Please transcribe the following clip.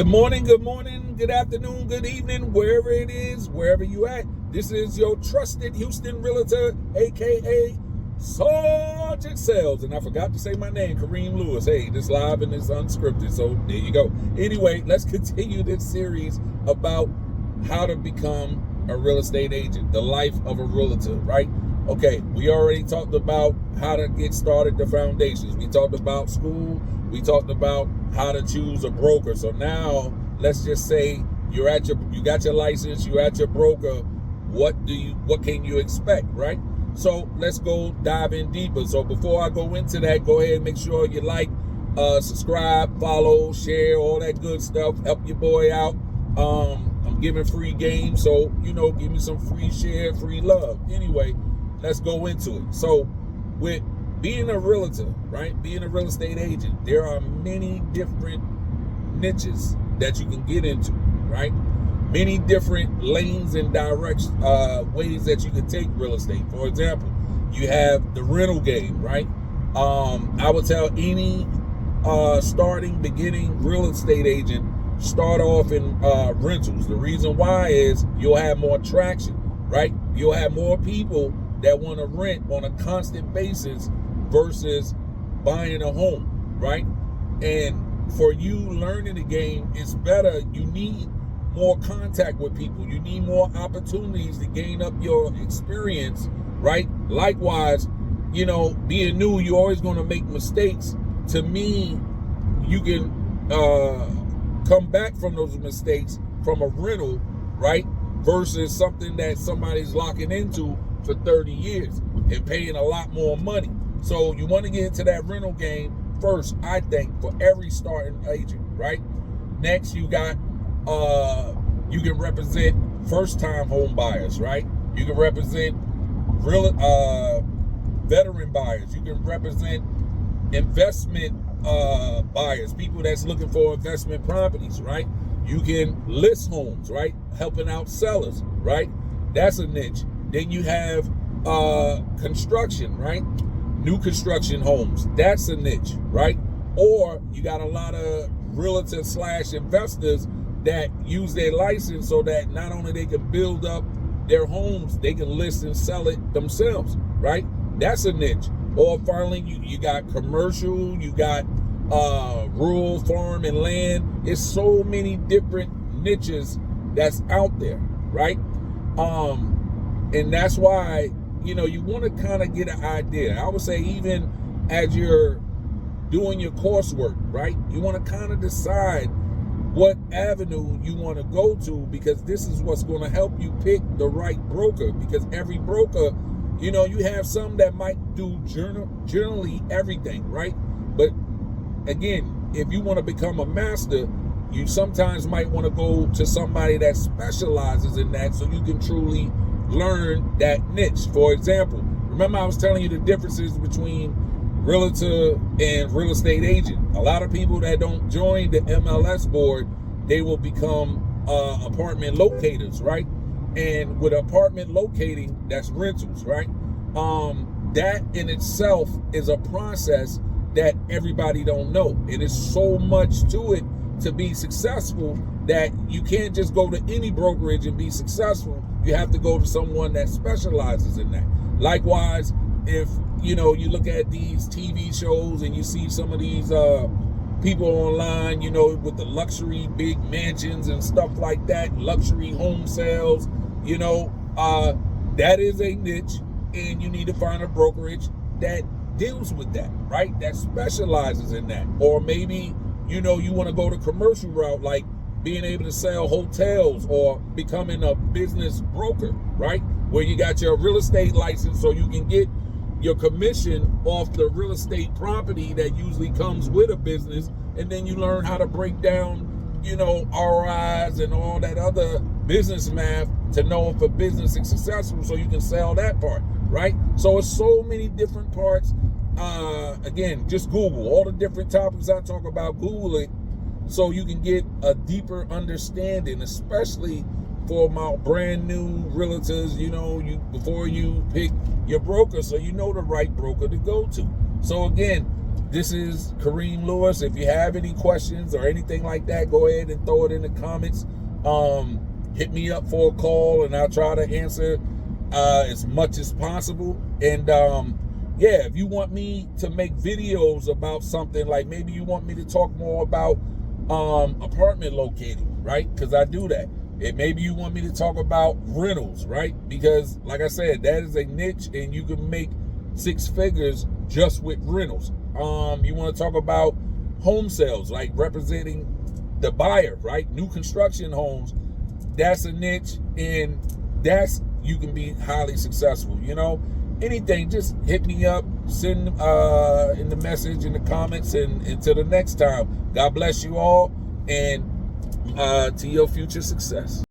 good morning, good afternoon, good evening, wherever it is, wherever you at. This is your trusted Houston realtor, aka Sergeant Sales. And I forgot to say my name, Kareem Lewis. Hey, this live and it's unscripted, so there you go. Anyway, let's continue this series about how to become a real estate agent, the life of a realtor, right? Okay, we already talked about how to get started, the foundations. We talked about school. We talked about how to choose a broker. So now let's just say you got your license, you're at your broker. What can you expect, right? So let's go dive in deeper. So before I go into that, go ahead and make sure you like, subscribe, follow, share, all that good stuff. Help your boy out. I'm giving free games, so give me some free share, free love. Anyway, let's go into it. So with being a realtor, right? Being a real estate agent, there are many different niches that you can get into, right? Many different lanes and directions, ways that you can take real estate. For example, you have the rental game, right? I would tell any beginning real estate agent, start off in rentals. The reason why is you'll have more traction, right? You'll have more people that want to rent on a constant basis versus buying a home, right? And for you learning the game, it's better. You need more contact with people. You need more opportunities to gain up your experience, right? Likewise, being new, you're always going to make mistakes. To me, you can come back from those mistakes from a rental, right? Versus something that somebody's locking into for 30 years and paying a lot more money. So you want to get into that rental game first, I think, for every starting agent, right? Next, you got, you can represent first-time home buyers, right? You can represent veteran buyers. You can represent investment buyers, people that's looking for investment properties, right? You can list homes, right? Helping out sellers, right? That's a niche. Then you have construction, right? New construction homes. That's a niche, right? Or you got a lot of realtors / investors that use their license so that not only they can build up their homes, they can list and sell it themselves, right? That's a niche. Or finally, you got commercial, you got rural farm and land. It's so many different niches that's out there, right? And that's why, you want to kind of get an idea. I would say even as you're doing your coursework, right? You want to kind of decide what avenue you want to go to, because this is what's going to help you pick the right broker. Because every broker, you have some that might do generally everything, right? But again, if you want to become a master, you sometimes might want to go to somebody that specializes in that so you can truly learn that niche. For example, remember I was telling you the differences between realtor and real estate agent. A lot of people that don't join the MLS board, they will become apartment locators, right? And with apartment locating, that's rentals, right? That in itself is a process that everybody don't know. And it's so much to it to be successful that you can't just go to any brokerage and be successful. You have to go to someone that specializes in that. Likewise, if you look at these TV shows and you see some of these people online, with the luxury big mansions and stuff like that, luxury home sales, that is a niche, and you need to find a brokerage that deals with that, right? That specializes in that. Or maybe, you want to go the commercial route, like being able to sell hotels or becoming a business broker, right? Where you got your real estate license so you can get your commission off the real estate property that usually comes with a business. And then you learn how to break down, ROIs and all that other business math to know if a business is successful so you can sell that part, right? So it's so many different parts. Again, just Google all the different topics I talk about. Google it so you can get a deeper understanding, especially for my brand new realtors, before you pick your broker, so you know the right broker to go to. So again, This is Kareem Lewis. If you have any questions or anything like that, go ahead and throw it in the comments. Hit me up for a call, and I'll try to answer as much as possible. And yeah, if you want me to make videos about something, like maybe you want me to talk more about apartment locating, right? Because I do that. And maybe you want me to talk about rentals, right? Because like I said, that is a niche, and you can make 6 figures just with rentals. You want to talk about home sales, like representing the buyer, right? New construction homes, that's a niche, and that's, you can be highly successful. You know, anything, just hit me up, send in the message in the comments, and until the next time, God bless you all, and to your future success.